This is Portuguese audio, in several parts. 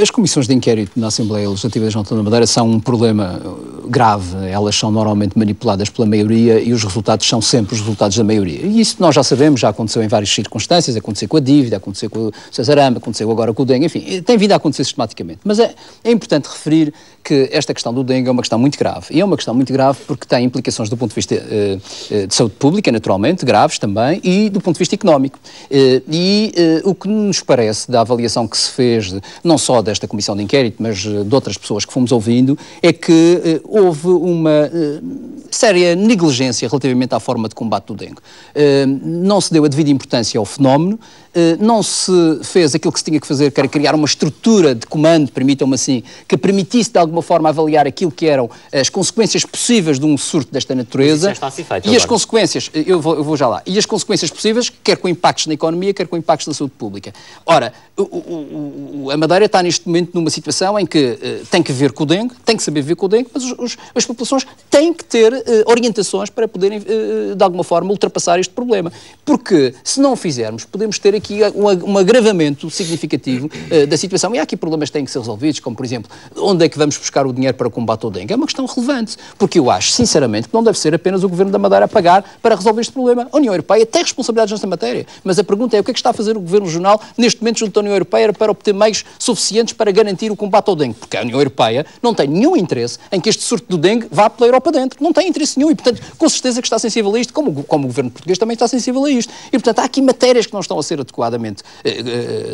As comissões de inquérito na Assembleia Legislativa da Região Autónoma da Madeira são um problema grave. Elas são normalmente manipuladas pela maioria e os resultados são sempre os resultados da maioria. E isso nós já sabemos, já aconteceu em várias circunstâncias, aconteceu com a dívida, aconteceu com o Cesarama, aconteceu agora com o dengue, enfim, tem vindo a acontecer sistematicamente. Mas é importante referir que esta questão do dengue é uma questão muito grave. E é uma questão muito grave porque tem implicações do ponto de vista de saúde pública, naturalmente, graves também, e do ponto de vista económico. O que nos parece da avaliação que se fez, não só desta comissão de inquérito, mas de outras pessoas que fomos ouvindo, é que houve uma séria negligência relativamente à forma de combate do dengue. Não se deu a devida importância ao fenómeno, não se fez aquilo que se tinha que fazer, que era criar uma estrutura de comando, permitam-me assim, que permitisse de alguma forma avaliar aquilo que eram as consequências possíveis de um surto desta natureza. Está a ser feito, e as consequências, eu vou já lá, e as consequências possíveis, quer com impactos na economia, quer com impactos na saúde pública. Ora, a Madeira está neste momento numa situação em que tem que ver com o dengue, tem que saber viver com o dengue, mas as populações têm que ter orientações para poderem, de alguma forma, ultrapassar este problema. Porque, se não o fizermos, podemos ter aqui um agravamento significativo da situação. E há aqui problemas que têm que ser resolvidos, como, por exemplo, onde é que vamos buscar o dinheiro para o combate ao dengue? É uma questão relevante, porque eu acho, sinceramente, que não deve ser apenas o Governo da Madeira a pagar para resolver este problema. A União Europeia tem responsabilidades nesta matéria, mas a pergunta é o que é que está a fazer o Governo Regional neste momento junto à União Europeia para obter meios suficientes para garantir o combate ao dengue? Porque a União Europeia não tem nenhum interesse em que este surto do dengue vá pela Europa dentro. Não tem interesse nenhum e, portanto, com certeza que está sensível a isto, como o Governo português também está sensível a isto. E, portanto, há aqui matérias que não estão a ser adequadamente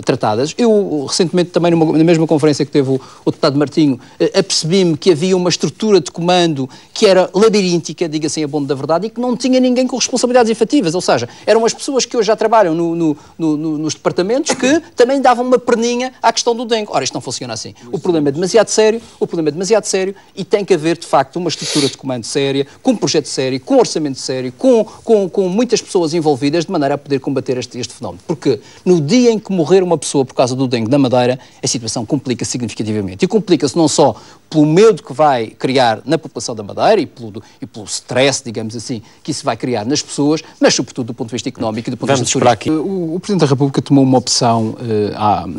tratadas. Eu, recentemente, também na mesma conferência que teve o deputado Martinho, apercebi-me que havia uma estrutura de comando que era labiríntica, diga-se em abono da verdade, e que não tinha ninguém com responsabilidades efetivas. Ou seja, eram as pessoas que hoje já trabalham nos departamentos que também davam uma perninha à questão do dengue. Ora, isto não funciona assim. O problema é demasiado sério, e tem que haver, de facto, uma estrutura de comando séria, com um projeto sério, com um orçamento sério, com muitas pessoas envolvidas, de maneira a poder combater este fenómeno. Porque no dia em que morrer uma pessoa por causa do dengue na Madeira, a situação complica-se significativamente. E complica-se não só pelo medo que vai criar na população da Madeira e pelo stress, digamos assim, que isso vai criar nas pessoas, mas sobretudo do ponto de vista económico e do ponto de vista político. O Presidente da República tomou uma opção,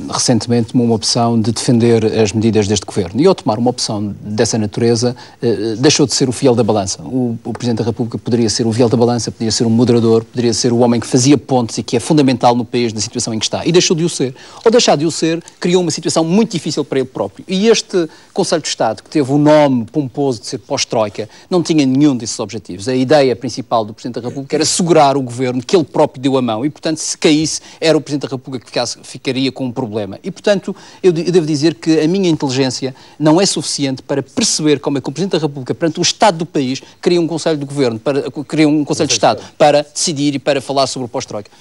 recentemente, de defender as medidas deste Governo. E ao tomar uma opção dessa natureza, deixou de ser o fiel da balança. O Presidente da República poderia ser o fiel da balança, poderia ser um moderador, poderia ser o homem que fazia pontes e que é fundamental no país, na situação em que está. E deixou de o ser. Ao deixar de o ser, criou uma situação muito difícil para ele próprio. E este Conselho de Estado, que teve o nome pomposo de ser pós-Troika, não tinha nenhum desses objetivos. A ideia principal do Presidente da República era segurar o Governo, que ele próprio deu a mão. E, portanto, se caísse, era o Presidente da República que ficaria com um problema. E, portanto, eu devo dizer que a minha inteligência não é suficiente para perceber como é que o Presidente da República, perante o Estado do país, cria um Conselho de Governo, cria um Conselho de Estado para decidir e para falar sobre o pós-Troika.